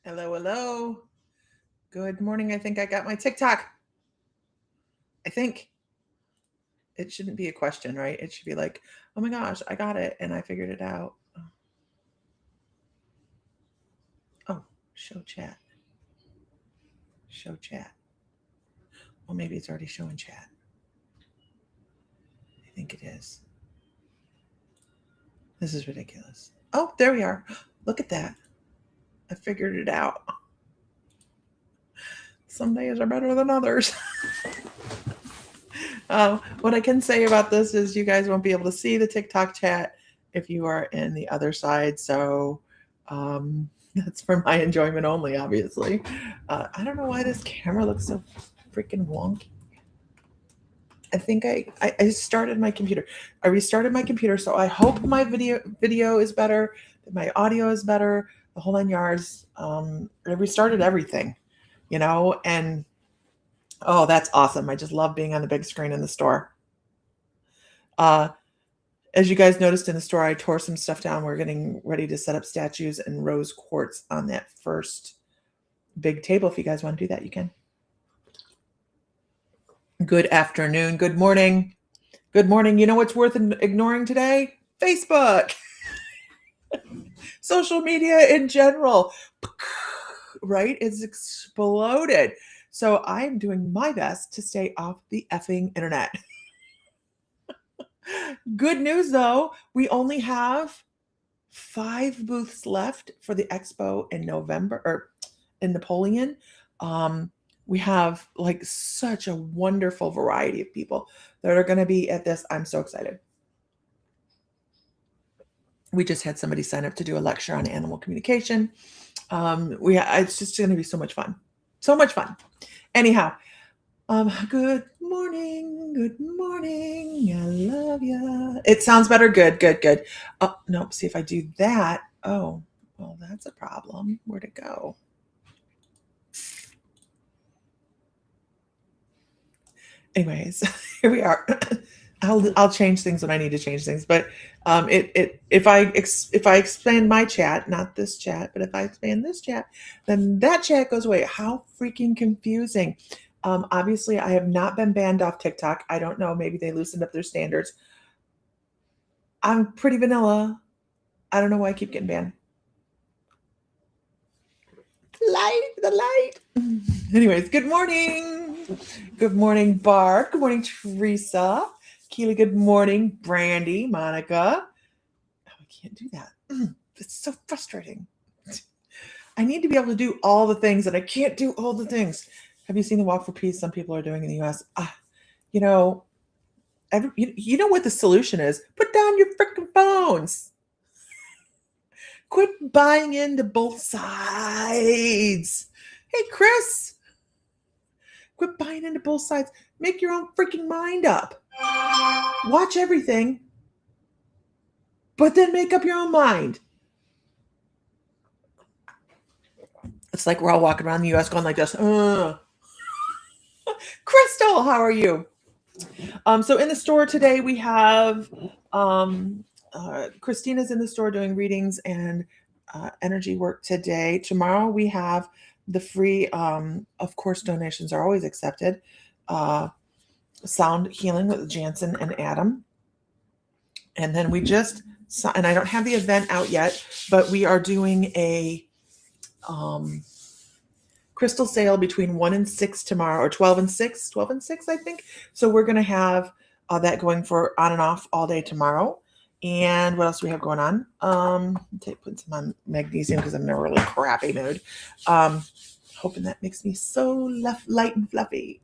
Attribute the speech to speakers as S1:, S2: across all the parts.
S1: Hello, hello. Good morning. I think I got my TikTok. I think it shouldn't be a question, right? It should be like, oh my gosh, I got it and I figured it out. Oh, show chat. Show chat. Well, maybe it's already showing chat. I think it is. This is ridiculous. Oh, there we are. Look at that. I figured it out. Some days are better than others. What I can say about this is you guys won't be able to see the TikTok chat if you are in the other side. So that's for my enjoyment only, obviously. I don't know why this camera looks so freaking wonky. I think I started my computer. I restarted my computer, so I hope my video is better, that my audio is better, the whole 9 yards. I restarted everything, and oh, that's awesome. I just love being on the big screen in the store. Uh, as you guys noticed in the store, I tore some stuff down. We're getting ready to set up statues and rose quartz on that first big table. If you guys want to do that, you can. Good afternoon. Good morning. Good morning. You know what's worth ignoring today? Facebook. Social media in general. Right? It's exploded. So I'm doing my best to stay off the effing internet. Good news though, we only have 5 booths left for the expo in November or in Napoleon. We have like such a wonderful variety of people that are going to be at this. I'm so excited. We just had somebody sign up to do a lecture on animal communication. It's just going to be so much fun. So much fun. Anyhow, good morning. Good morning. I love ya. It sounds better. Good, good, good. Oh, nope. See if I do that. Oh, well, that's a problem. Where'd it go? Anyways, here we are. I'll change things when I need to change things. But if I expand my chat, not this chat, but if I expand this chat, then that chat goes away. How freaking confusing! Obviously, I have not been banned off TikTok. I don't know. Maybe they loosened up their standards. I'm pretty vanilla. I don't know why I keep getting banned. The light. Anyways, good morning. Good morning, Barb. Good morning, Teresa. Keely, good morning. Brandy, Monica. Oh, I can't do that. It's so frustrating. I need to be able to do all the things, and I can't do all the things. Have you seen the Walk for Peace some people are doing in the U.S.? You know what the solution is? Put down your freaking phones. Quit buying into both sides. Hey, Chris. Quit buying into both sides. Make your own freaking mind up. Watch everything, but then make up your own mind. It's like we're all walking around the U.S. going like this. Crystal, how are you? So in the store today we have Christina's in the store doing readings and energy work today. Tomorrow we have the free, of course, donations are always accepted. Sound healing with Jansen and Adam. And then and I don't have the event out yet, but we are doing a crystal sale between 1 and 6 tomorrow, or 12 and 6, I think. So we're going to have that going for on and off all day tomorrow. And what else do we have going on? Put some on magnesium because I'm in a really crappy mood. Hoping that makes me so light and fluffy.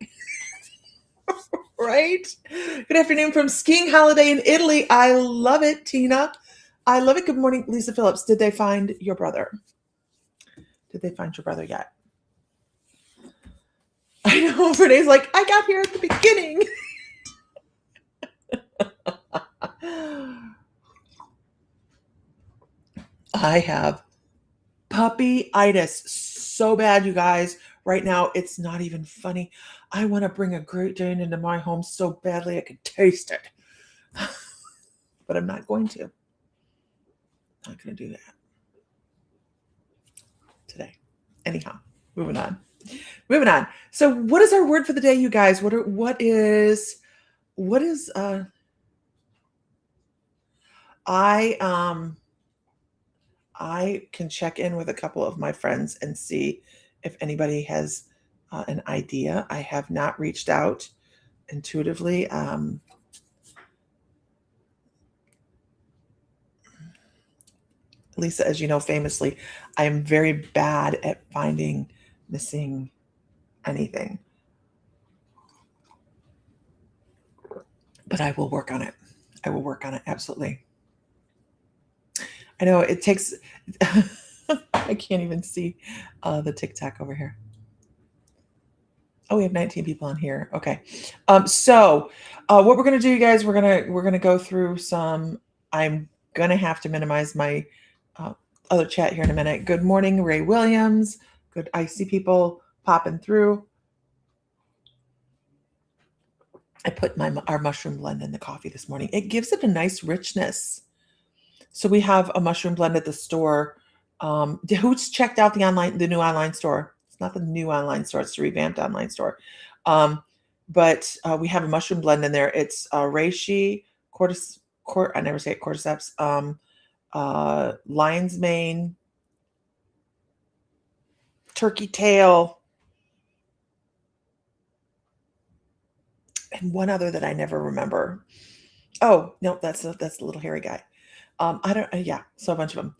S1: Right? Good afternoon from skiing holiday in Italy. I love it, Tina. I love it. Good morning, Lisa Phillips. Did they find your brother? Did they find your brother yet? I know. Renee's like, I got here at the beginning. I have puppyitis so bad, you guys. Right now, it's not even funny. I want to bring a Great Dane into my home so badly I could taste it. But I'm not going to. Not going to do that today. Anyhow, moving on. Moving on. So what is our word for the day, you guys? What is I I can check in with a couple of my friends and see if anybody has an idea. I have not reached out intuitively. Lisa, as you know, famously, I am very bad at finding missing anything, but I will work on it. I will work on it. Absolutely. I know it takes, I can't even see the TikTok over here. Oh, we have 19 people on here. Okay. So what we're gonna do, you guys, we're gonna go through some. I'm gonna have to minimize my uh, other chat here in a minute. Good morning, Ray Williams. Good. I see people popping through. I put our mushroom blend in the coffee this morning. It gives it a nice richness. So we have a mushroom blend at the store. Who's checked out the new online store? It's not the new online store; it's the revamped online store. But we have a mushroom blend in there. It's reishi, I never say it, cordyceps, lion's mane, turkey tail, and one other that I never remember. Oh no, that's the little hairy guy. I don't. Yeah, so a bunch of them.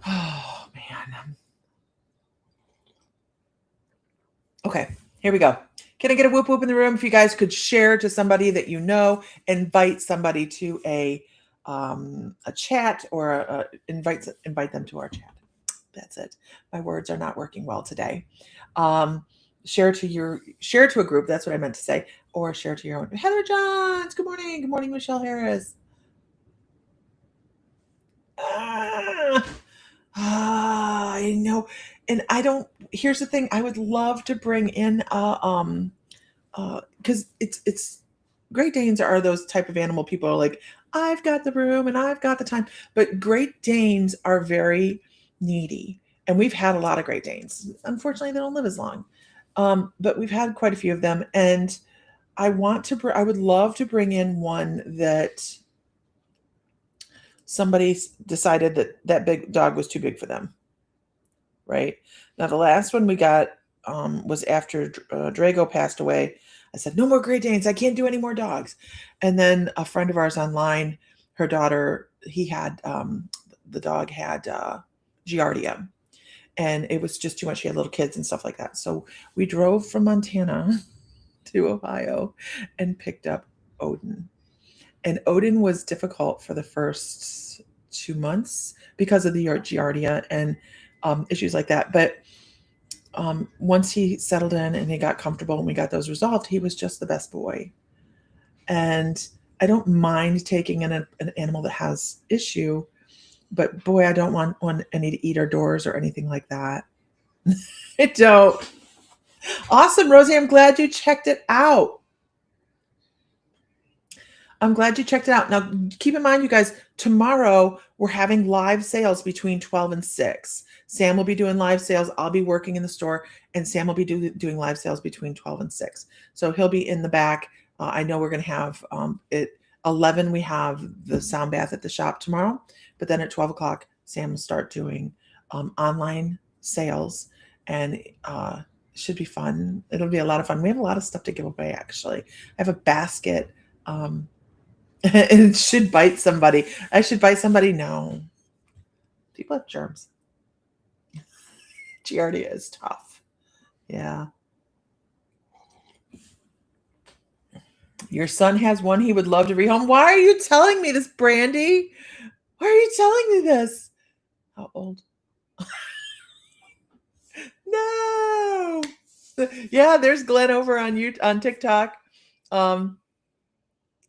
S1: Oh man. Okay, here we go. Can I get a whoop whoop in the room? If you guys could share to somebody that you know, invite somebody to a chat, or invite them to our chat. That's it. My words are not working well today. Share to a group. That's what I meant to say, or share to your own. Heather Johns. Good morning. Good morning, Michelle Harris. I know, and I don't. Here's the thing. I would love to bring in because it's Great Danes are those type of animal people are like, I've got the room and I've got the time, but Great Danes are very needy, and we've had a lot of Great Danes. Unfortunately, they don't live as long, but we've had quite a few of them, and I would love to bring in one that somebody decided that big dog was too big for them. Right now, the last one we got was after Drago passed away. I said, no more Great Danes. I can't do any more dogs. And then a friend of ours online, her daughter, the dog had Giardia, and it was just too much. She had little kids and stuff like that. So we drove from Montana to Ohio and picked up Odin. And Odin was difficult for the first 2 months because of the Giardia and issues like that. But once he settled in and he got comfortable and we got those resolved, he was just the best boy. And I don't mind taking in an animal that has issue, but boy, I don't want any to eat our doors or anything like that. I don't. Awesome, Rosie. I'm glad you checked it out. I'm glad you checked it out. Now, keep in mind, you guys, tomorrow we're having live sales between 12 and 6. Sam will be doing live sales. I'll be working in the store, and Sam will be doing live sales between 12 and 6. So he'll be in the back. I know we're going to have at 11, we have the sound bath at the shop tomorrow. But then at 12 o'clock, Sam will start doing online sales, and should be fun. It'll be a lot of fun. We have a lot of stuff to give away, actually. I have a basket. It should bite somebody. I should bite somebody. No. People have germs. Giardia is tough. Yeah. Your son has one he would love to rehome. Why are you telling me this, Brandy? Why are you telling me this? How old? No. Yeah, there's Glenn over on TikTok.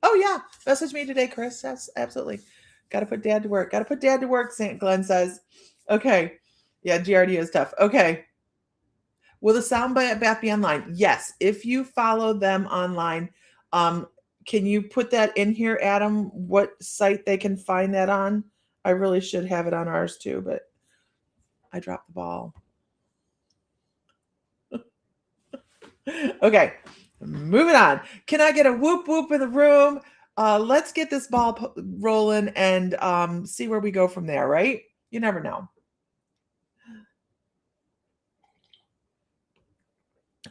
S1: Oh yeah, message me today, Chris. That's absolutely. Got to put dad to work. Got to put dad to work, St. Glenn says. Okay. Yeah, Giardia is tough. Okay. Will the sound bath be online? Yes. If you follow them online, can you put that in here, Adam? What site they can find that on? I really should have it on ours too, but I dropped the ball. Okay, moving on. Can I get a whoop whoop in the room? Let's get this ball rolling and see where we go from there, right? You never know.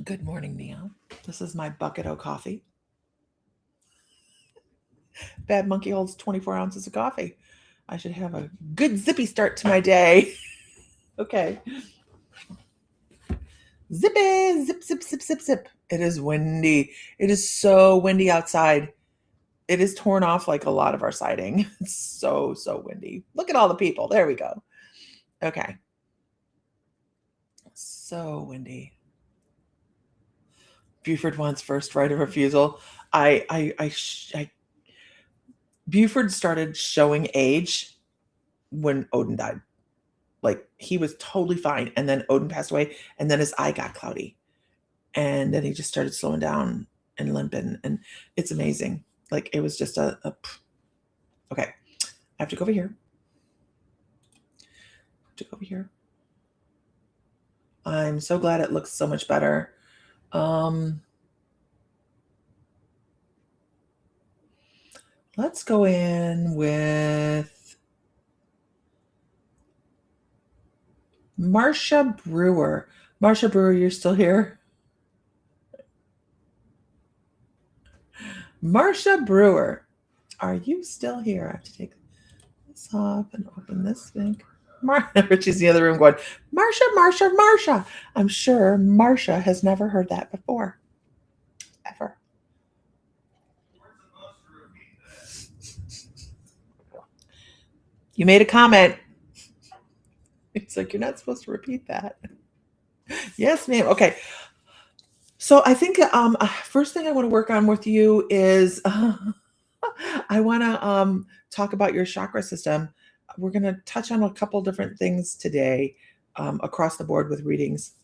S1: Good morning, Neil. This is my bucket of coffee. Bad Monkey holds 24 ounces of coffee. I should have a good zippy start to my day. Okay. Zippy, zip, zip, zip, zip, zip. It is windy. It is so windy outside. It is torn off like a lot of our siding. It's so, so windy. Look at all the people. There we go. Okay. So windy. Buford wants first right of refusal. Buford started showing age when Odin died. Like he was totally fine, and then Odin passed away, and then his eye got cloudy, and then he just started slowing down and limping, and it's amazing. Like it was just okay. I have to go over here. I'm so glad it looks so much better. Let's go in with Marcia Brewer. Marcia Brewer, you're still here? Marcia Brewer, are you still here? I have to take this off and open this thing. Richie's in the other room going, Marcia, Marcia, Marcia. I'm sure Marcia has never heard that before. Ever. You made a comment. It's like, you're not supposed to repeat that. Yes, ma'am. Okay. So I think first thing I want to work on with you is I want to talk about your chakra system. We're going to touch on a couple different things today across the board with readings.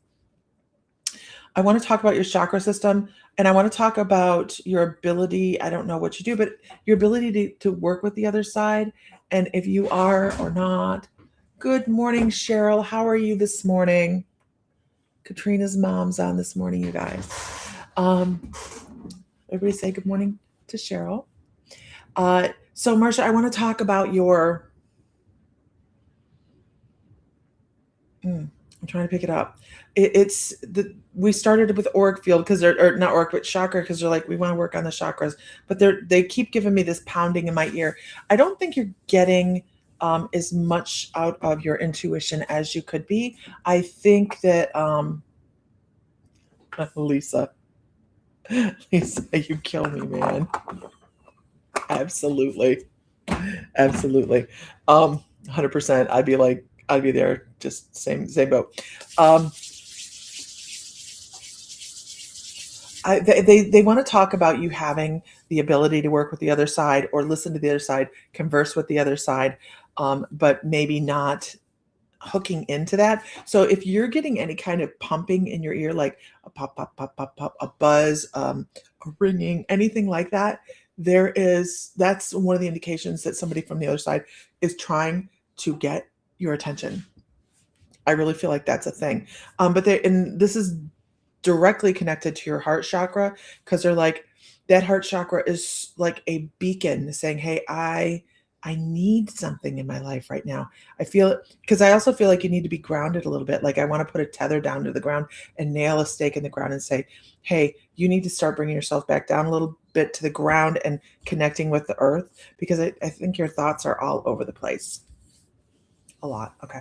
S1: I want to talk about your chakra system, and I want to talk about your ability. I don't know what you do, but your ability to work with the other side, and if you are or not. Good morning, Cheryl. How are you this morning? Katrina's mom's on this morning, you guys. Everybody say good morning to Cheryl. So, Marcia, I want to talk about your. I'm trying to pick it up. We started with auric field because or not auric, but chakra because they're like we want to work on the chakras, but they keep giving me this pounding in my ear. I don't think you're getting as much out of your intuition as you could be. I think that Lisa, you kill me, man. Absolutely. 100%. I'd be there, just same boat. They want to talk about you having the ability to work with the other side or listen to the other side, converse with the other side, but maybe not hooking into that. So if you're getting any kind of pumping in your ear, like a pop, pop, pop, pop, pop, a buzz, a ringing, anything like that, that's one of the indications that somebody from the other side is trying to get your attention. I really feel like that's a thing. And this is directly connected to your heart chakra because they're like that heart chakra is like a beacon saying, hey, I need something in my life right now. I feel it because I also feel like you need to be grounded a little bit. Like I want to put a tether down to the ground and nail a stake in the ground and say, hey, you need to start bringing yourself back down a little bit to the ground and connecting with the earth because I think your thoughts are all over the place. A lot. Okay.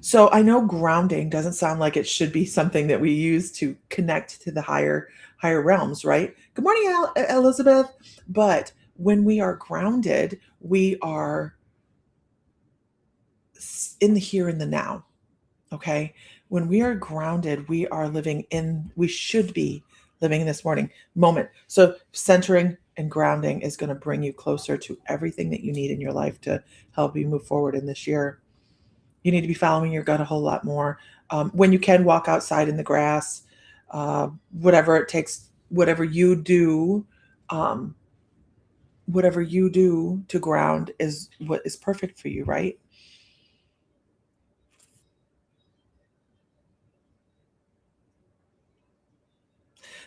S1: So I know grounding doesn't sound like it should be something that we use to connect to the higher realms, right? Good morning, Elizabeth. But when we are grounded, we are in the here and the now. Okay. When we are grounded, we should be living in this moment. So centering and grounding is going to bring you closer to everything that you need in your life to help you move forward in this year. You need to be following your gut a whole lot more. When you can walk outside in the grass, whatever it takes, whatever you do to ground is what is perfect for you, right?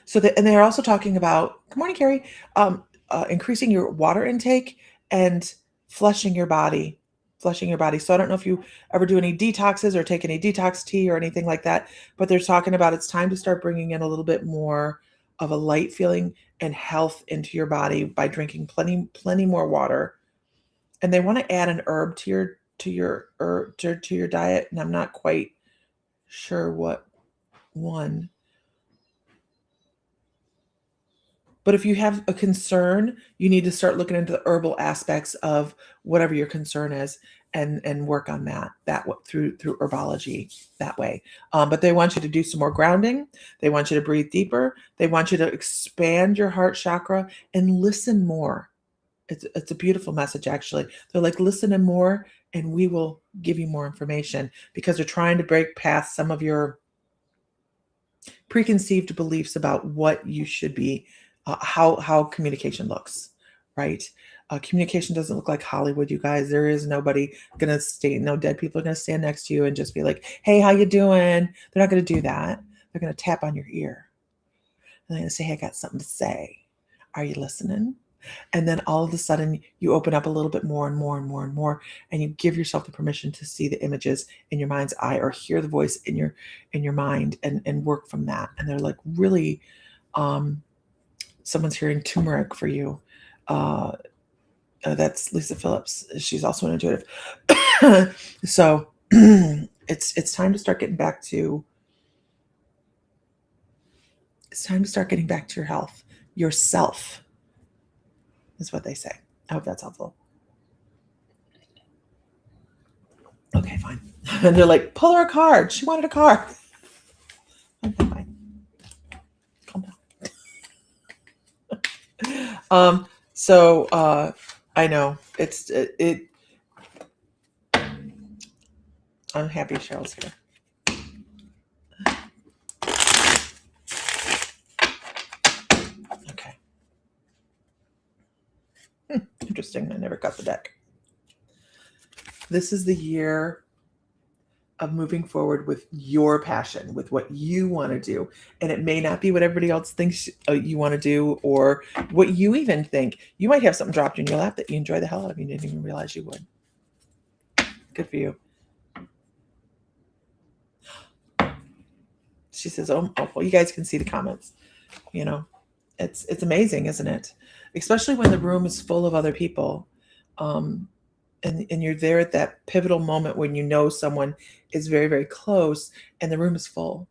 S1: So that, and they're also talking about, good morning, Carrie, increasing your water intake and flushing your body, flushing your body. So I don't know if you ever do any detoxes or take any detox tea or anything like that, but they're talking about it's time to start bringing in a little bit more of a light feeling and health into your body by drinking plenty more water. And they want to add an herb to your diet, and I'm not quite sure what one. But if you have a concern, you need to start looking into the herbal aspects of whatever your concern is, and work on through herbology that way. But they want you to do some more grounding. They want you to breathe deeper. They want you to expand your heart chakra and listen more. It's a beautiful message, actually. They're like, listen and more, and we will give you more information, because they're trying to break past some of your preconceived beliefs about what you should be, how communication looks, right? Communication doesn't look like Hollywood, you guys. There is nobody gonna stay, no dead people are gonna stand next to you and just be like, hey, how you doing? They're not gonna do that. They're gonna tap on your ear and they're gonna say, hey, I got something to say. Are you listening? And then all of a sudden you open up a little bit more and more and more and more, and you give yourself the permission to see the images in your mind's eye or hear the voice in your mind, and work from that. And they're like, really, someone's hearing turmeric for you. That's Lisa Phillips. She's also an intuitive. So it's time to start getting back to your health, yourself, is what they say. I hope that's helpful. Okay, fine. And they're like, pull her a card. She wanted a card. Okay, fine. Calm down. I know it. I'm happy Cheryl's here. Okay. Interesting. I never got the deck. This is the year of moving forward with your passion, with what you want to do. And it may not be what everybody else thinks you want to do, or what you even think. You might have something dropped in your lap that you enjoy the hell out of. You didn't even realize you would. Good for you. She says, oh, well, you guys can see the comments. You know, it's amazing, isn't it? Especially when the room is full of other people. And you're there at that pivotal moment when you know someone is very, very close and the room is full.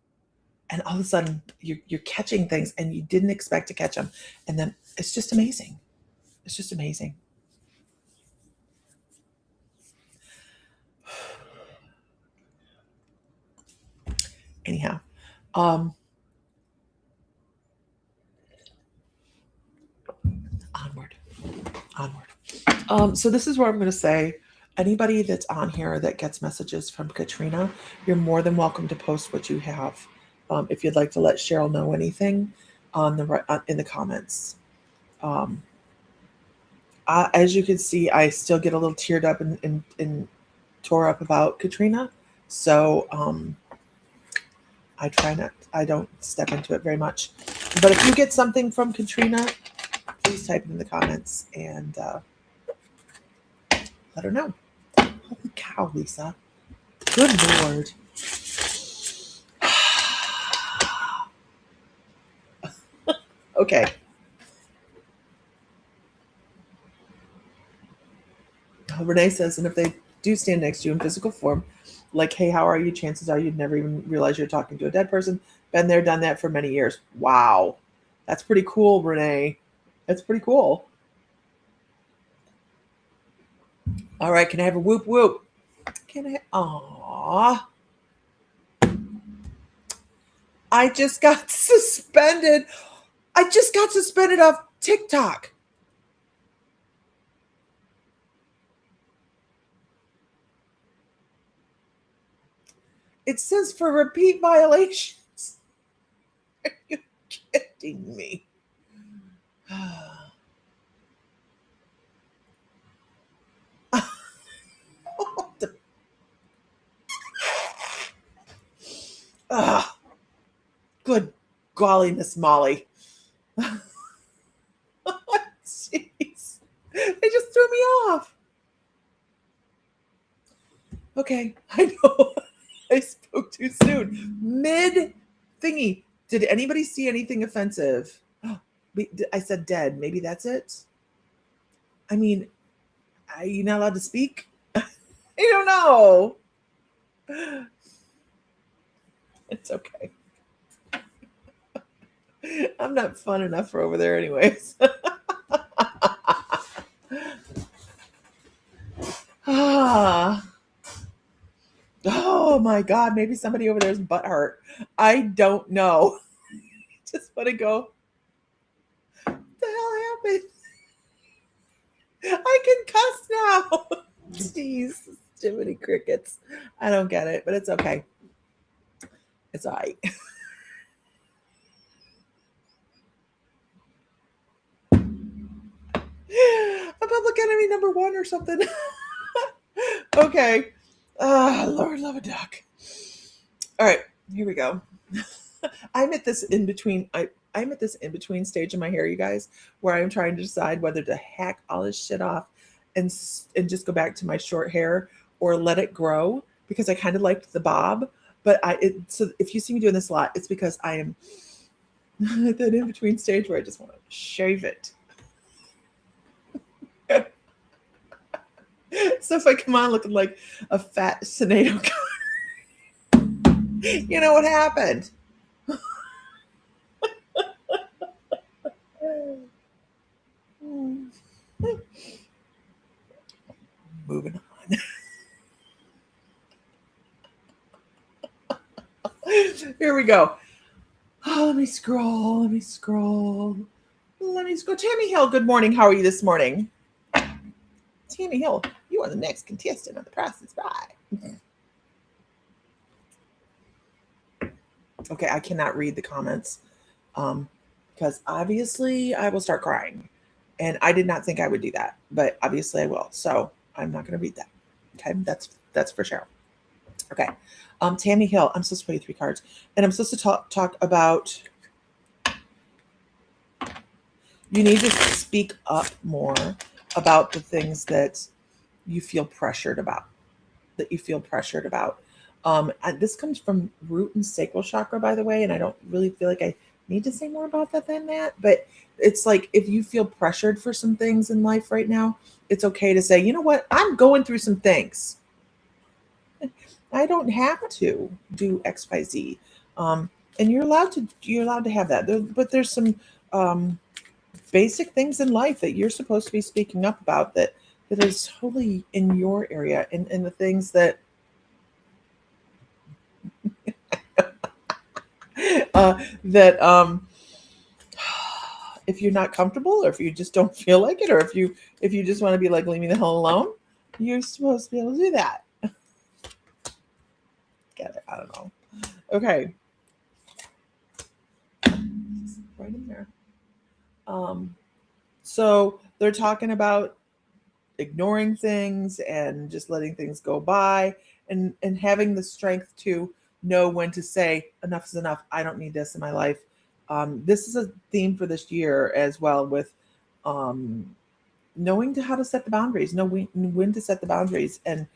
S1: And all of a sudden you're catching things and you didn't expect to catch them. And then it's just amazing. It's just amazing. Anyhow, onward. So this is where I'm going to say, anybody that's on here that gets messages from Katrina, you're more than welcome to post what you have. If you'd like to let Cheryl know anything in the comments. As you can see, I still get a little teared up and tore up about Katrina. So I don't step into it very much. But if you get something from Katrina, please type it in the comments and let her know. Holy cow, Lisa. Good Lord. Okay. Renee says, and if they do stand next to you in physical form, like, hey, how are you? Chances are you'd never even realize you're talking to a dead person. Been there, done that for many years. Wow. That's pretty cool, Renee. That's pretty cool. All right, can I have a whoop whoop? Can I? Aww. I just got suspended. I just got suspended off TikTok. It says for repeat violations. Are you kidding me? Good golly, Miss Molly. Jeez. They just threw me off. Okay, I know. I spoke too soon. Mid thingy. Did anybody see anything offensive? I said dead. Maybe that's it. I mean, are you not allowed to speak? I don't know. It's okay. I'm not fun enough for over there anyways. Ah. Oh my God, maybe somebody over there's butt hurt. I don't know. Just want to go, what the hell happened? I can cuss now. Jeez, too many crickets. I don't get it, but it's okay. It's all right. Public enemy number 1 or something. Okay. Lord love a duck. All right, here we go. I'm at this in between. I'm at this in between stage in my hair, you guys, where I'm trying to decide whether to hack all this shit off and just go back to my short hair or let it grow, because I kind of liked the bob. But so if you see me doing this a lot, it's because I am at that in between stage where I just want to shave it. So if I come on looking like a fat Senator, you know what happened. Moving on. Here we go. Oh, let me scroll. Tammy Hill, good morning. How are you this morning? Tammy Hill, you are the next contestant on The Price is Right. Okay, I cannot read the comments because obviously I will start crying. And I did not think I would do that, but obviously I will. So I'm not going to read that. Okay, that's for sure. Okay, Tammy Hill, I'm supposed to play 3 cards, and I'm supposed to talk about. You need to speak up more about the things that you feel pressured about. This comes from root and sacral chakra, by the way, and I don't really feel like I need to say more about that than that. But it's like, if you feel pressured for some things in life right now, it's okay to say, you know what, I'm going through some things. I don't have to do X, Y, Z. And you're allowed to have that. But there's some basic things in life that you're supposed to be speaking up about that is totally in your area, and the things that that if you're not comfortable, or if you just don't feel like it, or if you just want to be like, leave me the hell alone, you're supposed to be able to do that. Get it? I don't know. Okay. Right in there. So they're talking about ignoring things and just letting things go by, and having the strength to know when to say enough is enough. I don't need this in my life. This is a theme for this year as well, with knowing how to set the boundaries, know when to set the boundaries, and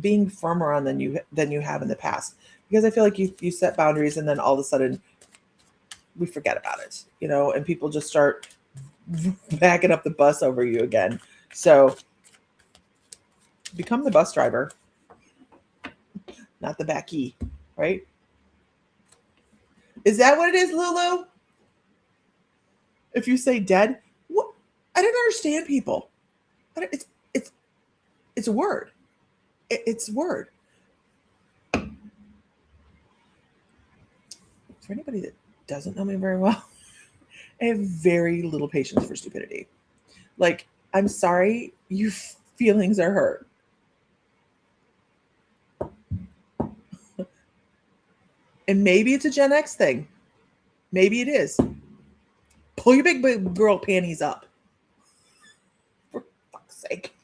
S1: being firmer on than you have in the past. Because I feel like you set boundaries, and then all of a sudden we forget about it, and people just start backing up the bus over you again. So become the bus driver, not the backee, right? Is that what it is, Lulu? If you say dead, what? I don't understand people. It's a word. It's a word. For anybody that doesn't know me very well, I have very little patience for stupidity. Like, I'm sorry, your feelings are hurt. And maybe it's a Gen X thing. Maybe it is. Pull your big girl panties up. For fuck's sake.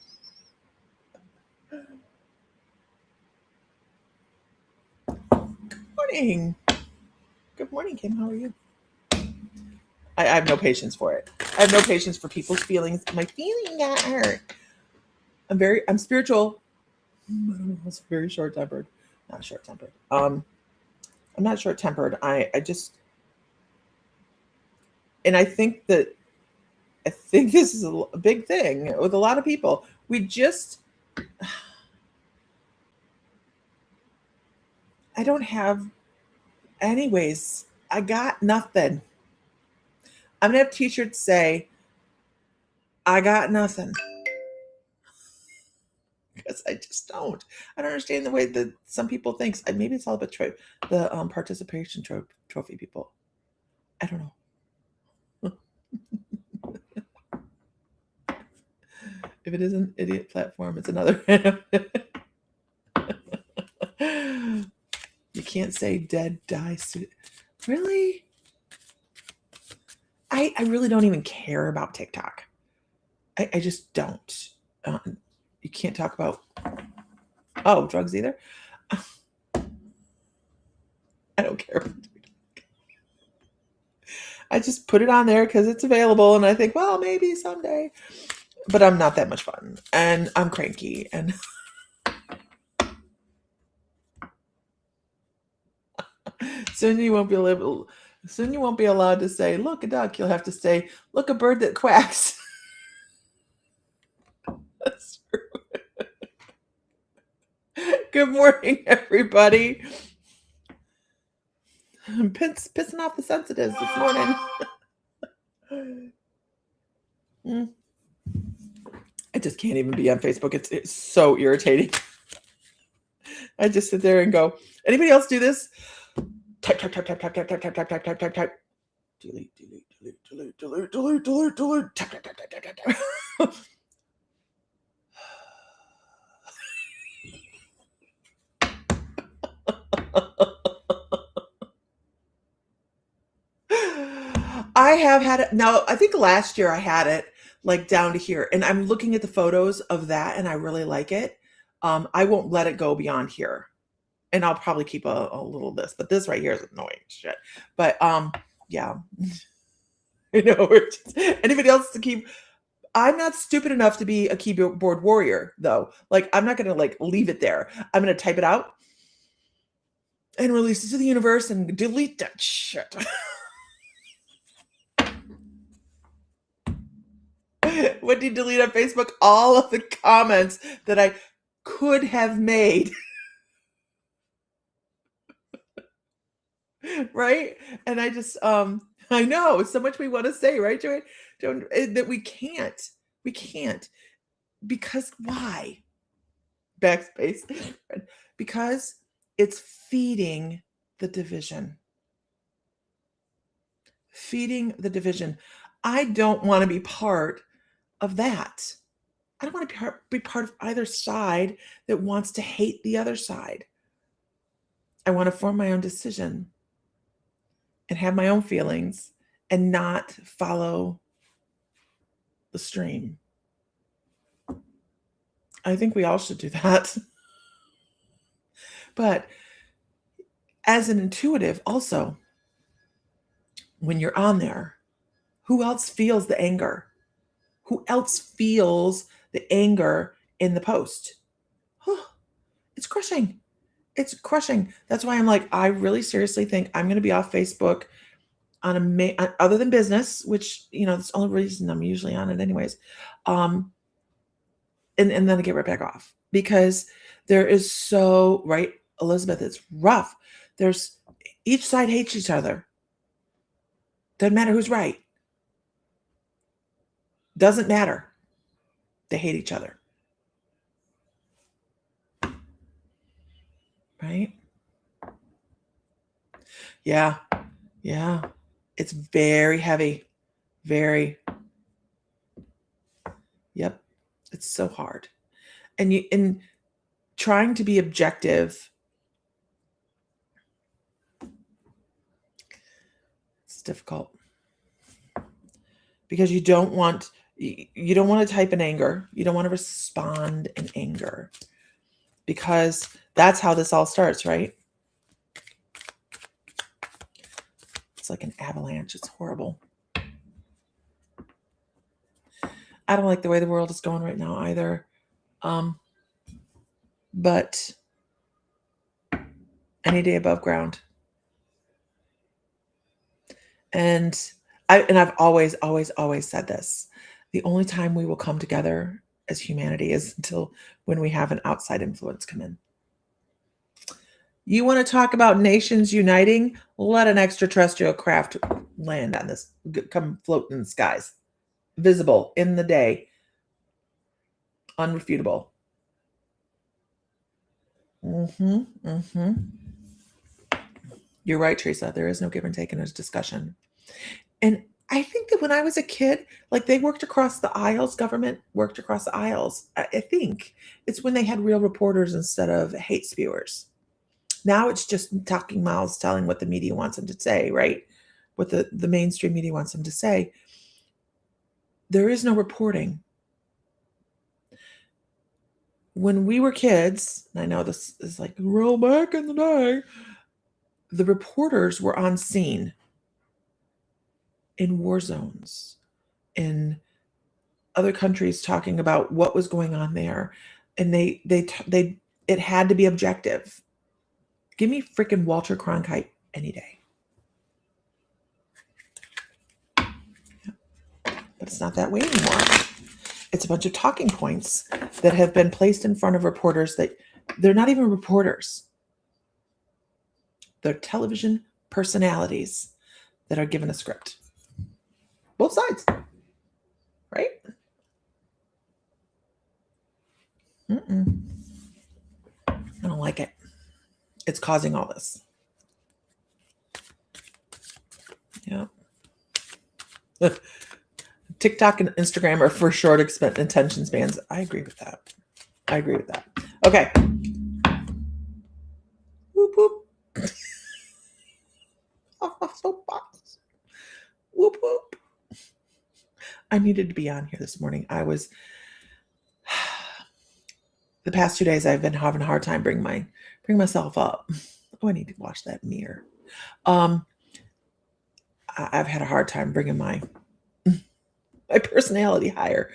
S1: Good morning. Good morning, Kim. How are you? I have no patience for it. I have no patience for people's feelings. My feeling got hurt. I'm spiritual. I don't know. I'm very short tempered. Not short tempered. I'm not short tempered. I just, and I think this is a big thing with a lot of people. We just, I don't have, anyways, I got nothing. I'm going to have t-shirts say, I got nothing. Because I just don't. I don't understand the way that some people think. Maybe it's all about the participation trophy people. I don't know. If it is an idiot platform, it's another. You can't say dead, die. Really? I really don't even care about TikTok. I just don't. You can't talk about, drugs either. I don't care. I just put it on there because it's available, and I think, well, maybe someday. But I'm not that much fun, and I'm cranky, and soon you won't be allowed to say, "Look, a duck." You'll have to say, "Look, a bird that quacks." That's true. Good morning, everybody. I'm pissing off the sensitives this morning. I just can't even be on Facebook. It's so irritating. I just sit there and go, anybody else do this? Type. Delete. Type. I have had it now. I think last year I had it like down to here, and I'm looking at the photos of that, and I really like it. I won't let it go beyond here, and I'll probably keep a little of this, but this right here is annoying shit. But yeah, you know, anybody else to keep. I'm not stupid enough to be a keyboard warrior, though. Like, I'm not gonna like leave it there. I'm gonna type it out and release it to the universe and delete that shit. What did you delete on Facebook? All of the comments that I could have made. Right? And I just I know so much we want to say, right, Joey? That we can't. We can't. Because why? Backspace. Because it's feeding the division. Feeding the division. I don't want to be part of that. I don't want to be part of either side that wants to hate the other side. I want to form my own decision and have my own feelings and not follow the stream. I think we all should do that. But as an intuitive, also, when you're on there, who else feels the anger? Who else feels the anger in the post? It's crushing. It's crushing. That's why I'm like, I really seriously think I'm going to be off Facebook on other than business, which, you know, that's the only reason I'm usually on it anyways. And then I get right back off because there is so, right, Elizabeth, it's rough. There's each side hates each other. Doesn't matter who's right. Doesn't matter. They hate each other. Right? Yeah. Yeah. It's very heavy. Very. Yep. It's so hard. And trying to be objective, it's difficult. Because you don't want to type in anger. You don't want to respond in anger. Because that's how this all starts, right? It's like an avalanche. It's horrible. I don't like the way the world is going right now either. But any day above ground. And I've always said this. The only time we will come together as humanity is until when we have an outside influence come in. You want to talk about nations uniting? Let an extraterrestrial craft land on this, come float in the skies, visible in the day, unrefutable. You're right, Teresa. There is no give and take in this discussion. And I think that when I was a kid, like they worked across the aisles, government worked across the aisles. I think it's when they had real reporters instead of hate spewers. Now it's just talking mouths telling what the media wants them to say, right? What the mainstream media wants them to say. There is no reporting. When we were kids, and I know this is like real back in the day, the reporters were on scene in war zones, in other countries, talking about what was going on there, and it had to be objective. Give me freaking Walter Cronkite any day. But it's not that way anymore. It's a bunch of talking points that have been placed in front of reporters that they're not even reporters. They're television personalities that are given a script. Both sides, right? I don't like it. It's causing all this. Yeah. TikTok and Instagram are for short attention spans. I agree with that. Okay. Whoop, whoop. Off my soapbox. Whoop, whoop. I needed to be on here this morning. The past 2 days I've been having a hard time bring myself up. Oh, I need to wash that mirror. I've had a hard time bringing my personality higher,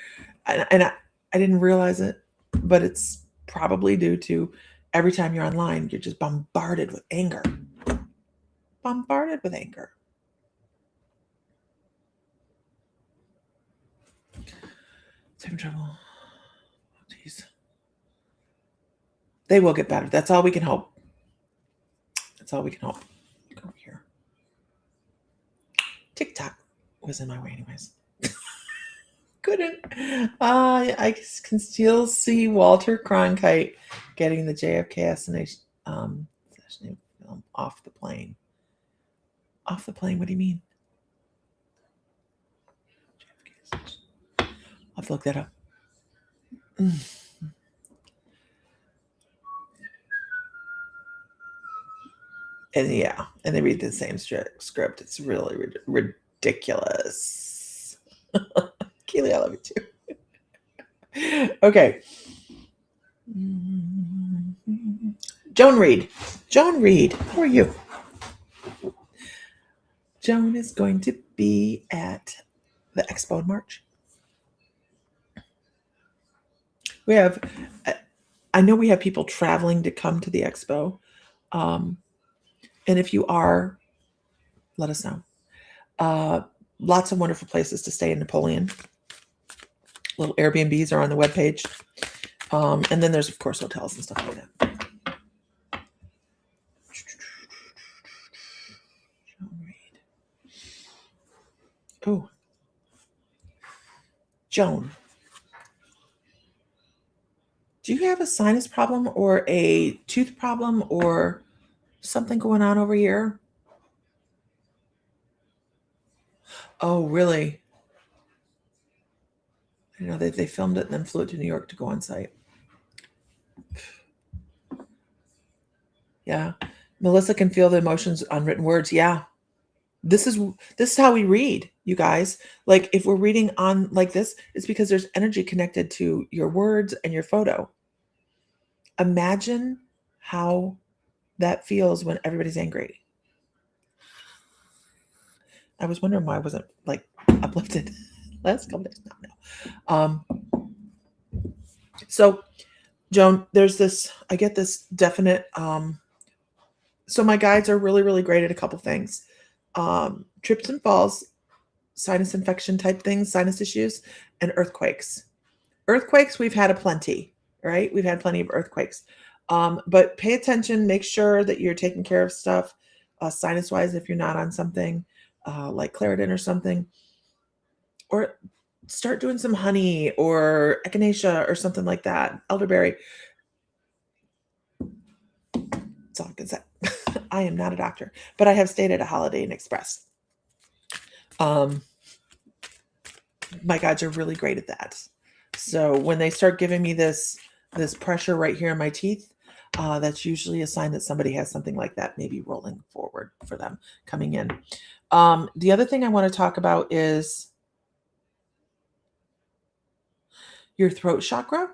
S1: and I didn't realize it, but it's probably due to every time you're online, you're just bombarded with anger. Having trouble. Jeez. They will get better. That's all we can hope. Go over here. TikTok was in my way anyways. Couldn't. I can still see Walter Cronkite getting the JFK assassination film off the plane. Off the plane? What do you mean? I'll have to look that up. And yeah, and they read the same script. It's really ridiculous. Keely, I love you too. Okay. Joan Reed, how are you? Joan is going to be at the expo in March. I know we have people traveling to come to the expo. And if you are, let us know. Lots of wonderful places to stay in Napoleon. Little Airbnbs are on the webpage. And then there's, of course, hotels and stuff like that. Oh, Joan. Do you have a sinus problem or a tooth problem or something going on over here? Oh, really? I know that they filmed it and then flew it to New York to go on site. Yeah. Melissa can feel the emotions on written words. Yeah. This is how we read, you guys. Like if we're reading on like this, it's because there's energy connected to your words and your photo. Imagine how that feels when everybody's angry. I was wondering why I wasn't like uplifted last couple days. No. So Joan, there's this, I get this definite, so my guides are really, really great at a couple things. Trips and falls, sinus infection type things, sinus issues, and earthquakes. Earthquakes, we've had a plenty, right? We've had plenty of earthquakes. But pay attention, make sure that you're taking care of stuff sinus wise if you're not on something like Claritin or something, or start doing some honey or echinacea or something like that, elderberry. That's all I can say. I am not a doctor, but I have stayed at a Holiday Inn Express. My guides are really great at that. So when they start giving me this pressure right here in my teeth, that's usually a sign that somebody has something like that maybe rolling forward for them coming in. The other thing I want to talk about is your throat chakra.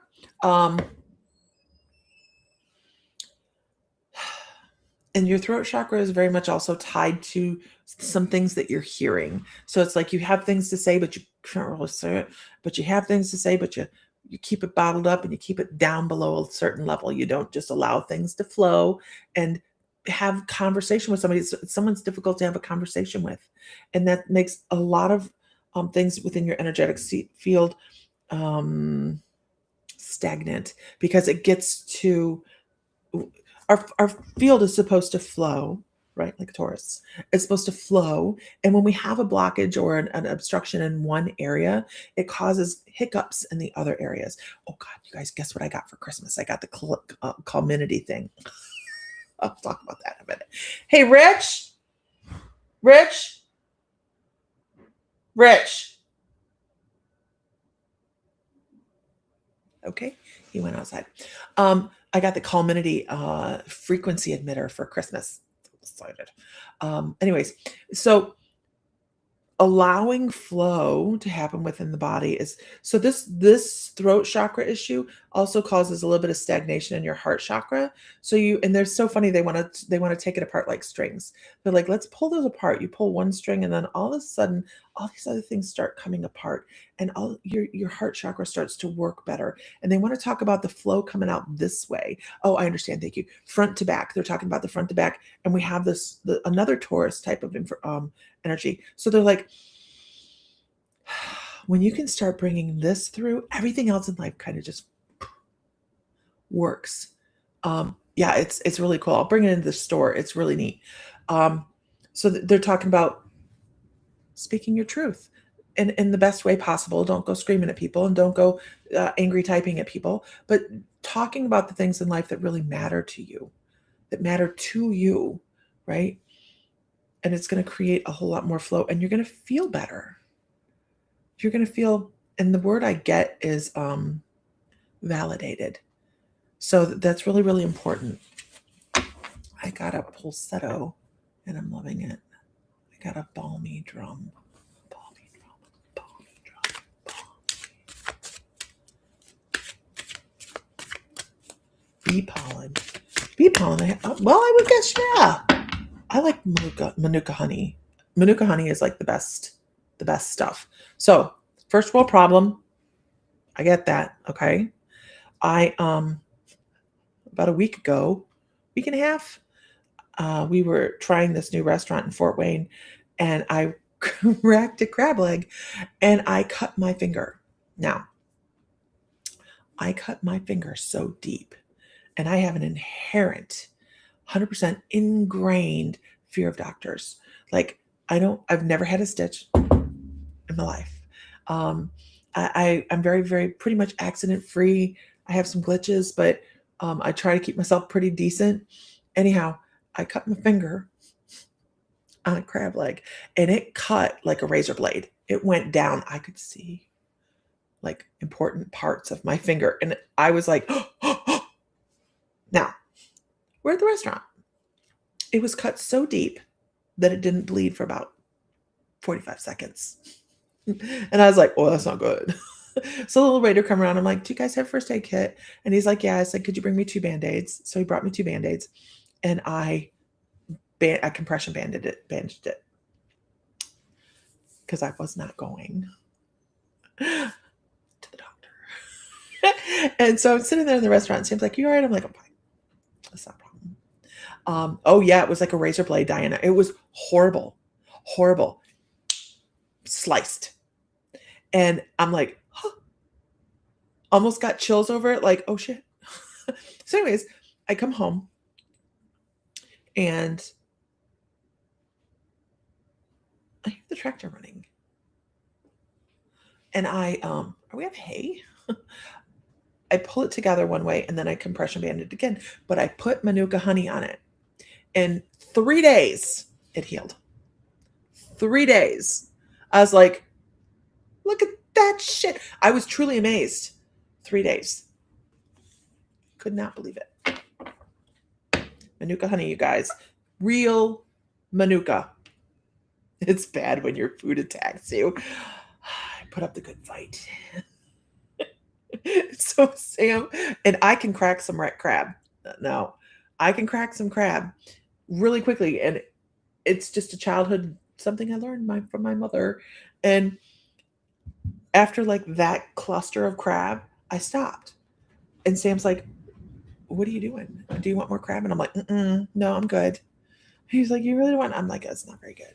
S1: And your throat chakra is very much also tied to some things that you're hearing. So it's like you have things to say, but you can't really say it. But you have things to say, but you keep it bottled up and you keep it down below a certain level. You don't just allow things to flow and have conversation with somebody. Someone's difficult to have a conversation with. And that makes a lot of things within your energetic field stagnant because it gets to our field is supposed to flow, right? Like Taurus. It's supposed to flow. And when we have a blockage or an obstruction in one area, it causes hiccups in the other areas. Oh God, you guys, guess what I got for Christmas? I got the calminity thing. I'll talk about that in a minute. Hey, Rich. Okay, he went outside. I got the calminity frequency emitter for Christmas. Excited. Anyways, so allowing flow to happen within the body is so this throat chakra issue also causes a little bit of stagnation in your heart chakra. So and they're so funny, they want to take it apart like strings. They're like, let's pull those apart. You pull one string and then all of a sudden all these other things start coming apart and all your heart chakra starts to work better. And they want to talk about the flow coming out this way. Oh, I understand. Thank you. Front to back. They're talking about the front to back. And we have another Taurus type of energy. So they're like, when you can start bringing this through, everything else in life kind of just works. Yeah, it's really cool. I'll bring it into the store. It's really neat. So they're talking about speaking your truth in the best way possible. Don't go screaming at people and don't go angry typing at people, but talking about the things in life that really matter to you, right? And it's going to create a whole lot more flow and you're going to feel better. You're going to feel, and the word I get is validated. So that's really, really important. I got a pulsetto and I'm loving it. I got a balmy drum. Bee pollen. Well, I would guess, yeah. I like Manuka honey. Manuka honey is like the best stuff. So, first world problem. I get that. Okay. I about a week and a half, we were trying this new restaurant in Fort Wayne, and I cracked a crab leg, and I cut my finger. Now, I cut my finger so deep, and I have an inherent, 100% ingrained fear of doctors. Like I've never had a stitch in my life. I'm very, very pretty much accident free. I have some glitches, but I try to keep myself pretty decent. Anyhow, I cut my finger on a crab leg and it cut like a razor blade. It went down. I could see like important parts of my finger. And I was like, now we're at the restaurant. It was cut so deep that it didn't bleed for about 45 seconds. And I was like, oh, that's not good. So the little waiter come around. I'm like, do you guys have first aid kit? And he's like, yeah. I said, could you bring me 2 Band-Aids? So he brought me 2 Band-Aids and I compression bandaged it. because I was not going to the doctor. And so I'm sitting there in the restaurant, and Sam's like, "You all right?" I'm like, "I'm fine. That's not a problem." Oh yeah, it was like a razor blade, Diana. It was horrible, horrible, sliced. And I'm like, huh. Almost got chills over it, like, oh shit. So anyways, I come home and I hear the tractor running. And we have hay? I pull it together one way and then I compression band it again. But I put Manuka honey on it. In 3 days, it healed. 3 days. I was like, look at that shit. I was truly amazed. 3 days. Could not believe it. Manuka honey, you guys. Real Manuka. It's bad when your food attacks you. I put up the good fight. So Sam, and I can crack some red crab. No, I can crack some crab really quickly. And it's just a childhood, something I learned from my mother. And after like that cluster of crab, I stopped. And Sam's like, what are you doing? Do you want more crab? And I'm like, no, I'm good. He's like, you really want? I'm like, it's not very good.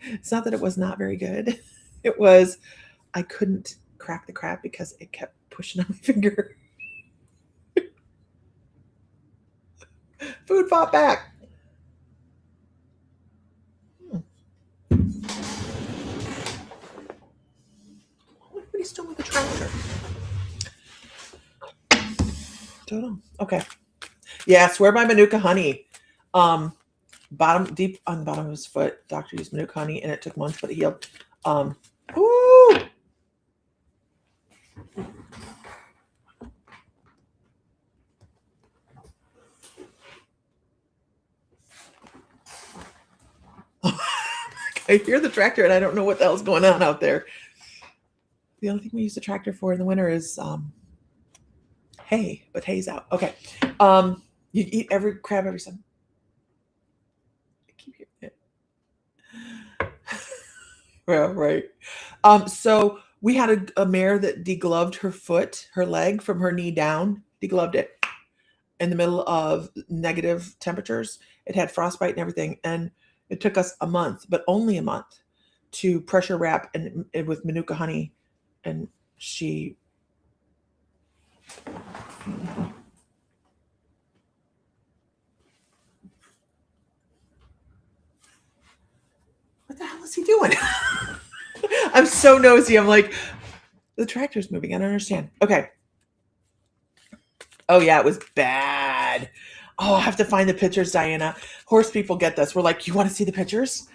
S1: It's not that it was not very good. It was, I couldn't crack the crab because it kept pushing on my finger. Food fought back. Everybody's still with the tractor. Don't know. Okay. Yeah, swear by Manuka honey. Deep on the bottom of his foot, doctor used Manuka honey, and it took months, but it healed. Woo! I hear the tractor, and I don't know what the hell's going on out there. The only thing we use the tractor for in the winter is hay, but hay's out. Okay. You eat every crab every Sunday. I keep hearing it. Well, right. So we had a mare that degloved her foot, her leg from her knee down, degloved it in the middle of negative temperatures. It had frostbite and everything. And it took us a month, but only a month, to pressure wrap and with Manuka honey. And she... What the hell is he doing? I'm so nosy. I'm like, the tractor's moving. I don't understand. Okay. Oh, yeah, it was bad. Oh, I have to find the pictures, Diana. Horse people get this. We're like, you want to see the pictures?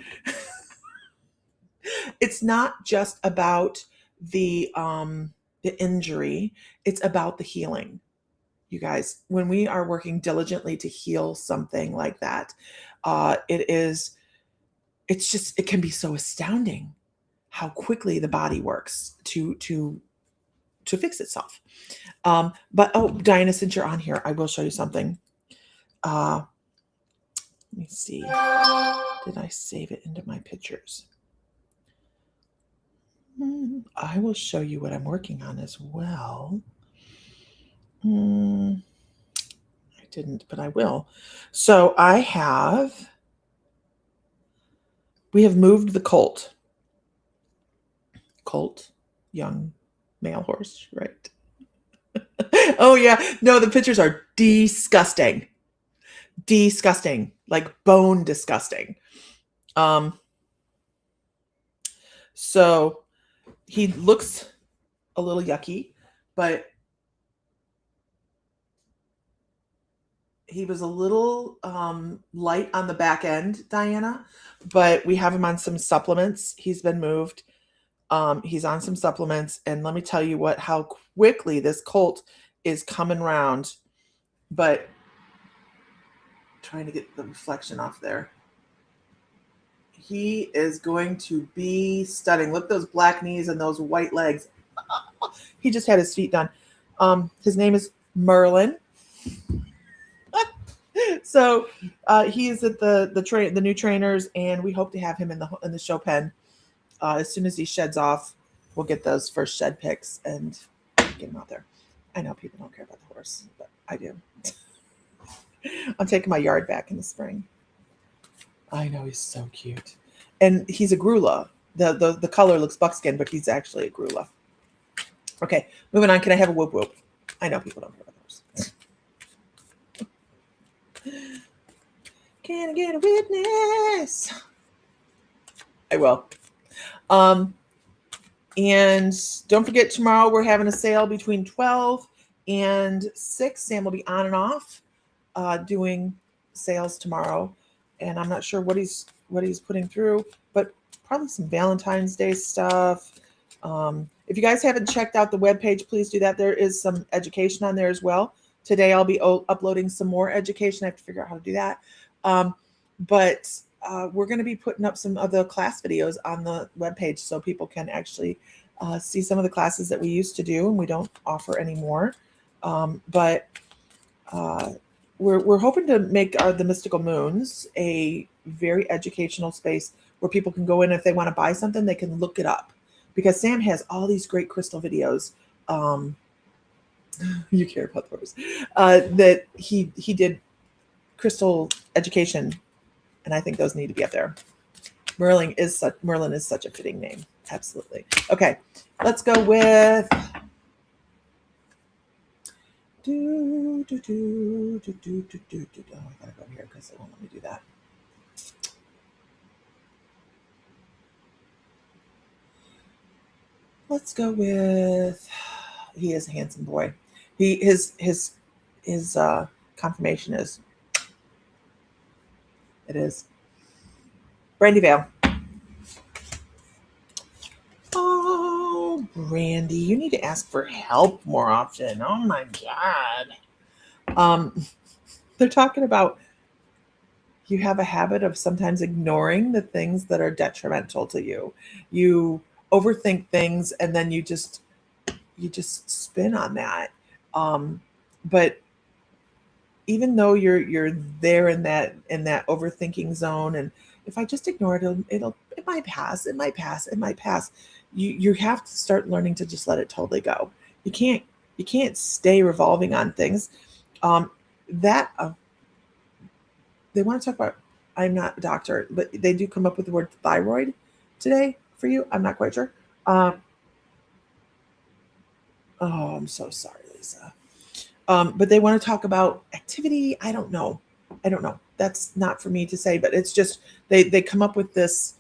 S1: It's not just about the injury. It's about the healing. You guys, when we are working diligently to heal something like that, it can be so astounding how quickly the body works to fix itself. But Diana, since you're on here, I will show you something. Let me see. Did I save it into my pictures? I will show you what I'm working on as well. I didn't, but I will. So we have moved the colt, young male horse, right? Oh yeah, no, the pictures are disgusting, like bone disgusting. So he looks a little yucky, but he was a little light on the back end, Diana, but we have him on some supplements. He's been moved. He's on some supplements, and let me tell you how quickly this colt is coming around. But trying to get the reflection off there. He is going to be stunning. Look at those black knees and those white legs. He just had his feet done. His name is Merlin. So he is at the new trainers, and we hope to have him in the show pen As soon as he sheds off, we'll get those first shed pics and get him out there. I know people don't care about the horse, but I do. I'm taking my yard back in the spring. I know, he's so cute. And he's a Grula. The color looks buckskin, but he's actually a Grula. Okay, moving on. Can I have a whoop whoop? I know people don't care about the horse. Can I get a witness? I will. And don't forget, tomorrow we're having a sale between 12 and 6. Sam will be on and off doing sales tomorrow. And I'm not sure what he's putting through, but probably some Valentine's Day stuff. If you guys haven't checked out the webpage, please do that. There is some education on there as well. Today I'll be uploading some more education. I have to figure out how to do that. But we're going to be putting up some of the class videos on the webpage so people can actually see some of the classes that we used to do and we don't offer anymore. But we're hoping to make the Mystical Moons a very educational space where people can go in. If they want to buy something, they can look it up, because Sam has all these great crystal videos. You care about those that he did crystal education, and I think those need to be up there. Merlin is such a fitting name. Absolutely. Okay, let's go with Oh, I gotta go here because it won't let me do that. Let's go with, he is a handsome boy. His confirmation is, it is Brandy Vale. Oh, Brandy, you need to ask for help more often. Oh my God. They're talking about you have a habit of sometimes ignoring the things that are detrimental to you. You overthink things and then you just spin on that. But even though you're there in that overthinking zone, and if I just ignore it, it might pass. You have to start learning to just let it totally go. You can't stay revolving on things. They want to talk about, I'm not a doctor, but they do come up with the word thyroid today for you. I'm not quite sure. Oh, I'm so sorry, Lisa. But they want to talk about activity. I don't know. That's not for me to say, but it's just, they come up with this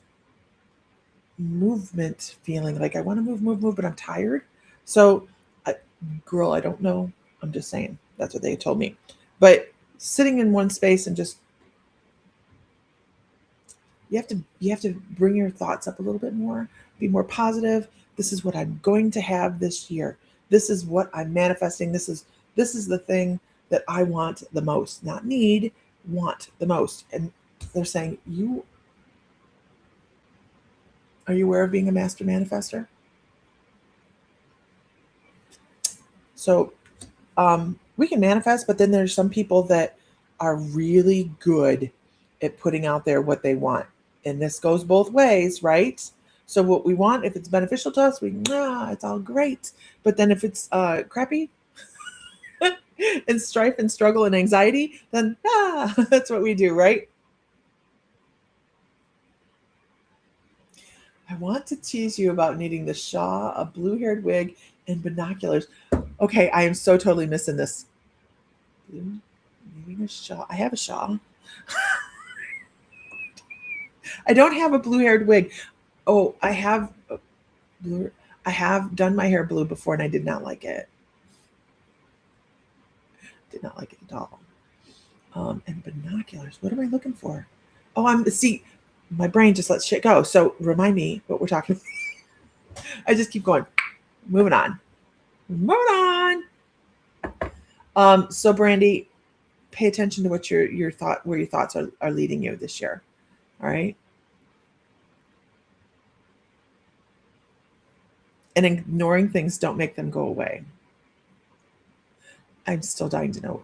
S1: movement feeling like I want to move, but I'm tired. So, girl, I don't know. I'm just saying. That's what they told me. But sitting in one space and just, you have to bring your thoughts up a little bit more, be more positive. This is what I'm going to have this year. This is what I'm manifesting. This is the thing that I want the most, not need, want the most. And they're saying, are you aware of being a master manifester? So we can manifest, but then there's some people that are really good at putting out there what they want. And this goes both ways, right? So what we want, if it's beneficial to us, it's all great. But then if it's crappy and strife and struggle and anxiety, then that's what we do, right? I want to tease you about needing the Shaw, a blue-haired wig, and binoculars. Okay, I am so totally missing this. Needing a Shaw. I have a Shaw. I don't have a blue-haired wig. Oh, I have blue. I have done my hair blue before, and I did not like it. Did not like it at all. And binoculars. What am I looking for? Oh, my brain just lets shit go. So remind me what we're talking about. I just keep going. Moving on. So Brandy, pay attention to what where your thoughts are leading you this year. All right. And ignoring things don't make them go away. I'm still dying to know.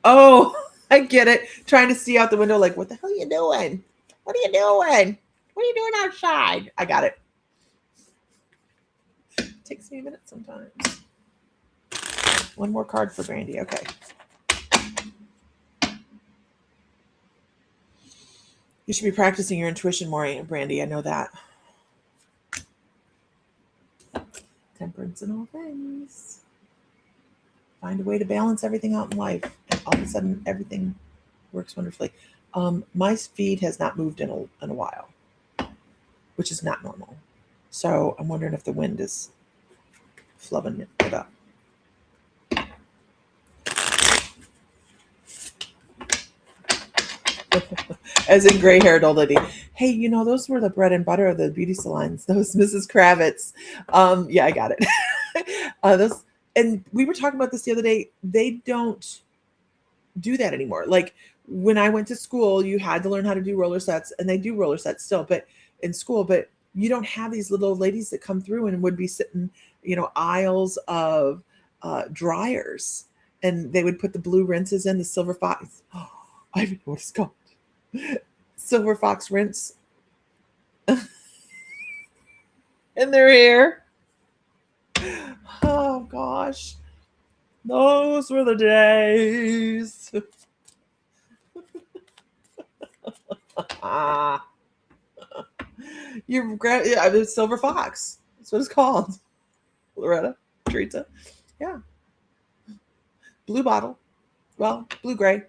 S1: Oh, I get it. Trying to see out the window like, what the hell are you doing? What are you doing? What are you doing outside? I got it. Takes me a minute sometimes. One more card for Brandy. Okay. You should be practicing your intuition more, Brandy. I know that. Temperance in all things. Find a way to balance everything out in life, and all of a sudden, everything works wonderfully. My feed has not moved in a while, which is not normal. So I'm wondering if the wind is flubbing it up. As in gray-haired old lady. Hey, you know, those were the bread and butter of the beauty salons. Those Mrs. Kravitz. Yeah, I got it. Those, and we were talking about this the other day. They don't do that anymore. Like when I went to school, you had to learn how to do roller sets, and they do roller sets still, but in school. But you don't have these little ladies that come through and would be sitting, aisles of dryers, and they would put the blue rinses in the silver fox. Oh, I don't know what it's called. Silver fox rinse in their hair. Oh gosh, those were the days. Yeah, silver fox. That's what it's called. Loretta, Teresa. Yeah. Blue bottle. Well, blue gray.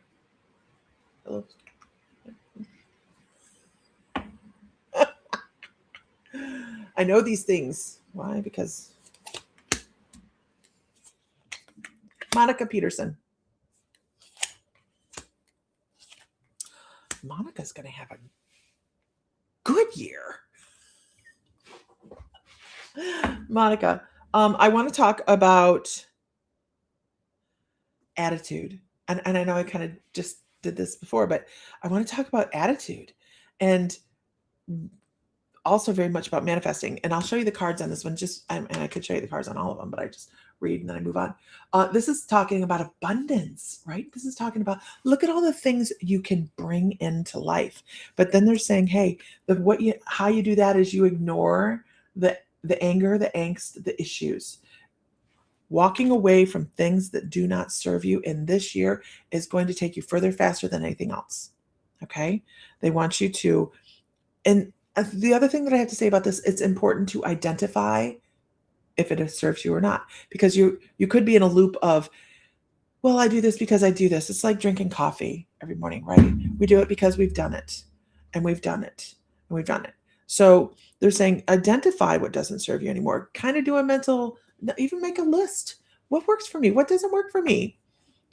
S1: I know these things. Why? Because Monica Peterson. Monica's going to have a good year. Monica, I want to talk about attitude. And I know I kind of just did this before, but I want to talk about attitude and also very much about manifesting. And I'll show you the cards on this one. And I could show you the cards on all of them, but I just read and then I move on. This is talking about abundance, right? This is talking about, look at all the things you can bring into life. But then they're saying, hey, how you do that is you ignore the anger, the angst, the issues. Walking away from things that do not serve you in this year is going to take you further faster than anything else. Okay? They want you to, and the other thing that I have to say about this, it's important to identify if it serves you or not, because you could be in a loop of, well, I do this because I do this. It's like drinking coffee every morning, right? We do it because we've done it, and we've done it, and we've done it. So they're saying identify what doesn't serve you anymore. Kind of do a mental, even make a list. What works for me? What doesn't work for me?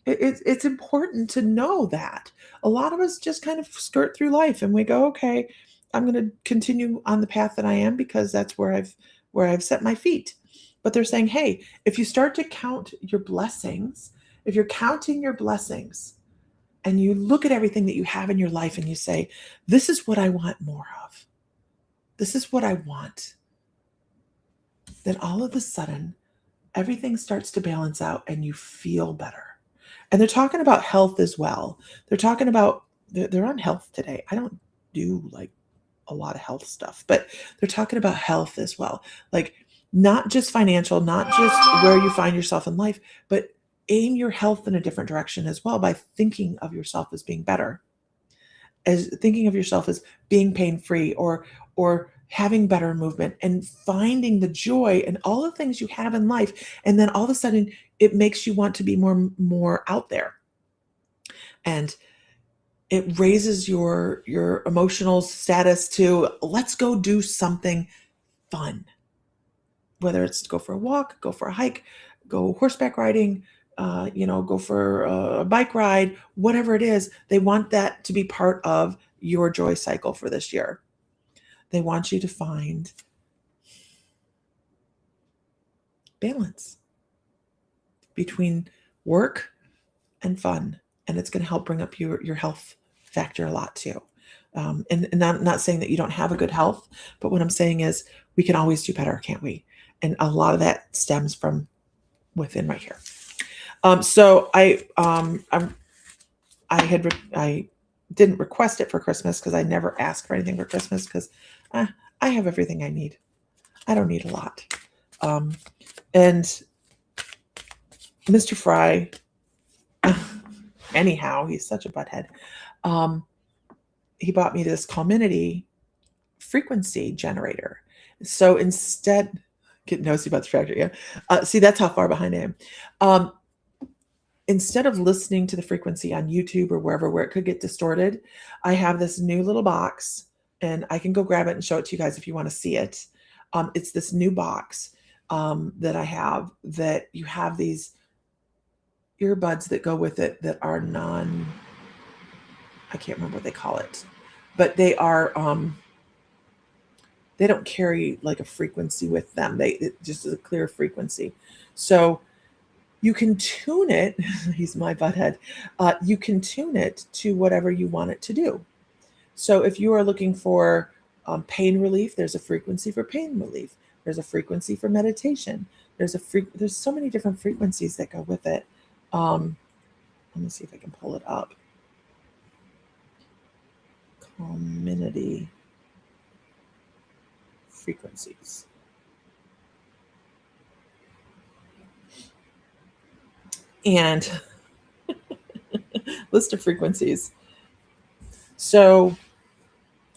S1: It's important to know that. A lot of us just kind of skirt through life and we go, okay, I'm going to continue on the path that I am because that's where I've set my feet. But they're saying, hey, if you start to count your blessings, if you're counting your blessings and you look at everything that you have in your life and you say, this is what I want more of. This is what I want. Then all of a sudden, everything starts to balance out and you feel better. And they're talking about health as well. They're talking about, they're on health today. I don't do like a lot of health stuff, but they're talking about health as well. Like not just financial, not just where you find yourself in life, but aim your health in a different direction as well by thinking of yourself as being better, as thinking of yourself as being pain-free or having better movement and finding the joy and all the things you have in life. And then all of a sudden it makes you want to be more out there. And it raises your emotional status to let's go do something fun. Whether it's to go for a walk, go for a hike, go horseback riding, go for a bike ride, whatever it is, they want that to be part of your joy cycle for this year. They want you to find balance between work and fun. And it's going to help bring up your health factor a lot too. And not saying that you don't have a good health, but what I'm saying is we can always do better, can't we? And a lot of that stems from within right here. So I didn't request it for Christmas because I never ask for anything for Christmas because I have everything I need. I don't need a lot. And Mr. Fry, anyhow, he's such a butthead. He bought me this community frequency generator. So instead, get nosy about the tractor, yeah. See, that's how far behind I am. Instead of listening to the frequency on YouTube or wherever where it could get distorted, I have this new little box, and I can go grab it and show it to you guys if you want to see it. It's this new box that I have, that you have these earbuds that go with it that are I can't remember what they call it, but they are they don't carry like a frequency with them. It just is a clear frequency. So you can tune it. He's my butthead. You can tune it to whatever you want it to do. So if you are looking for pain relief, there's a frequency for pain relief. There's a frequency for meditation. There's so many different frequencies that go with it. Let me see if I can pull it up. Community frequencies. And list of frequencies. So,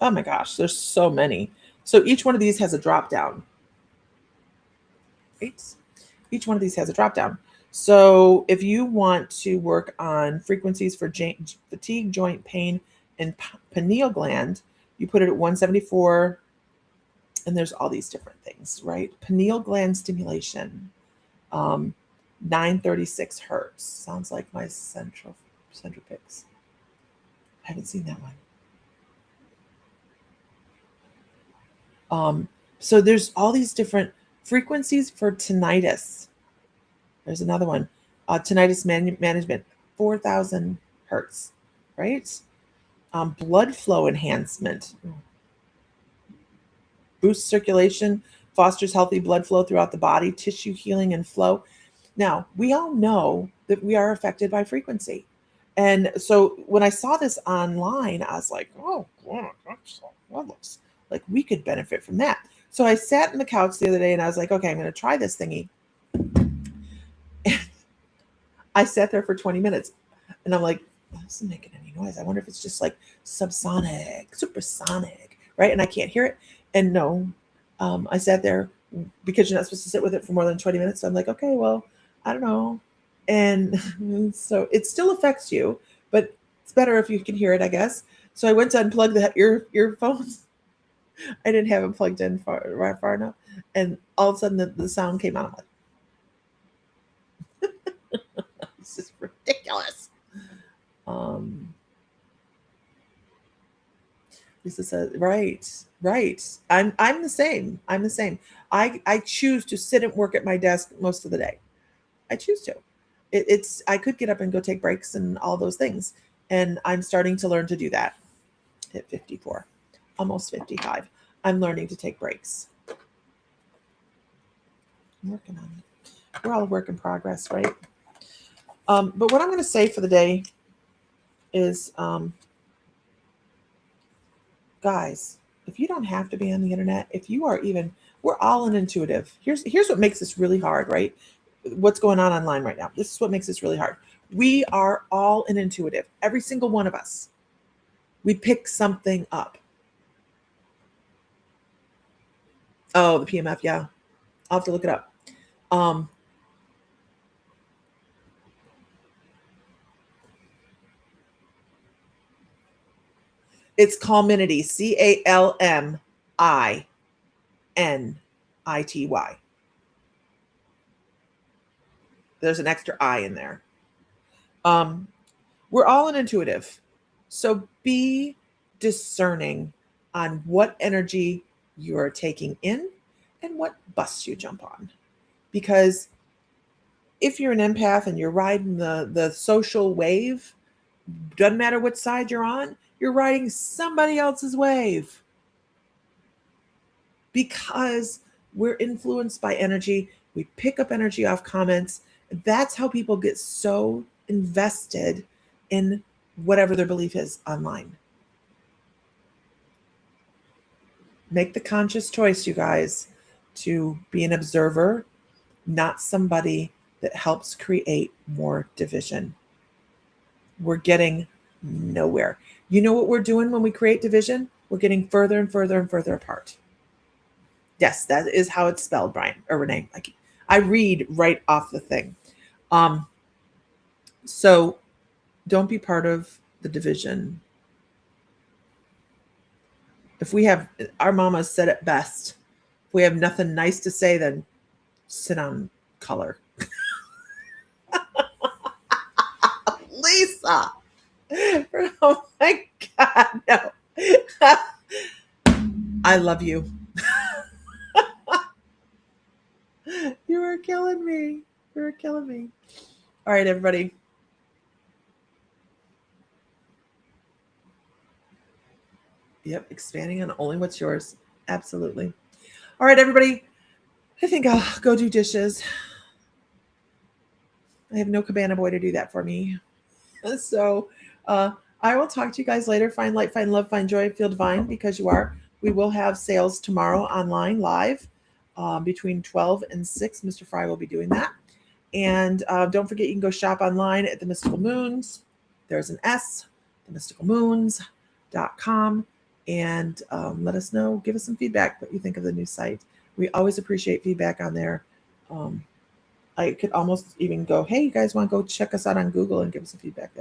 S1: oh my gosh, there's so many. So each one of these has a drop down. Right? Each one of these has a drop down. So if you want to work on frequencies for fatigue, joint pain, and pineal gland, you put it at 174. And there's all these different things, right? Pineal gland stimulation, 936 hertz. Sounds like my central pix. I haven't seen that one. So there's all these different frequencies for tinnitus. There's another one, tinnitus management, 4,000 hertz, right? Blood flow enhancement, boosts circulation, fosters healthy blood flow throughout the body, tissue healing and flow. Now, we all know that we are affected by frequency. And so when I saw this online, I was like, oh, that looks like we could benefit from that. So I sat on the couch the other day and I was like, okay, I'm going to try this thingy. And I sat there for 20 minutes and I'm like, this isn't making any noise. I wonder if it's just like subsonic, supersonic, right? And I can't hear it. And no, I sat there because you're not supposed to sit with it for more than 20 minutes. So I'm like, okay, well, I don't know. And so it still affects you, but it's better if you can hear it, I guess. So I went to unplug the earphones. I didn't have them plugged in far enough. And all of a sudden the sound came out. I'm like, this is ridiculous. Lisa says, right. I'm the same. I choose to sit and work at my desk most of the day. I choose to. I could get up and go take breaks and all those things. And I'm starting to learn to do that at 54, almost 55. I'm learning to take breaks. I'm working on it. We're all a work in progress, right? But what I'm going to say for the day is, guys, if you don't have to be on the internet, if you are we're all an intuitive. Here's what makes this really hard, right? What's going on online right now. This is what makes this really hard. We are all an intuitive. Every single one of us. We pick something up. Oh, the PMF, yeah. I'll have to look it up. It's Calminity, CALMINITY. There's an extra I in there. We're all an intuitive. So be discerning on what energy you are taking in and what bus you jump on. Because if you're an empath and you're riding the social wave, doesn't matter what side you're on, you're riding somebody else's wave. Because we're influenced by energy. We pick up energy off comments. That's how people get so invested in whatever their belief is online. Make the conscious choice, you guys, to be an observer, not somebody that helps create more division. We're getting nowhere. You know what we're doing when we create division? We're getting further and further and further apart. Yes, that is how it's spelled, Brian or Renee. I read right off the thing. So don't be part of the division. If we have, our mama said it best, if we have nothing nice to say, then sit on color. Lisa. Oh my God, no. I love you. You are killing me. You're killing me. All right, everybody. Yep, expanding on only what's yours. Absolutely. All right, everybody. I think I'll go do dishes. I have no cabana boy to do that for me. So I will talk to you guys later. Find light, find love, find joy, feel divine because you are. We will have sales tomorrow online live between 12 and 6. Mr. Fry will be doing that. And don't forget, you can go shop online at the Mystical Moons. There's an S, themysticalmoons.com. And let us know, give us some feedback, what you think of the new site. We always appreciate feedback on there. I could almost even go, hey, you guys want to go check us out on Google and give us some feedback there.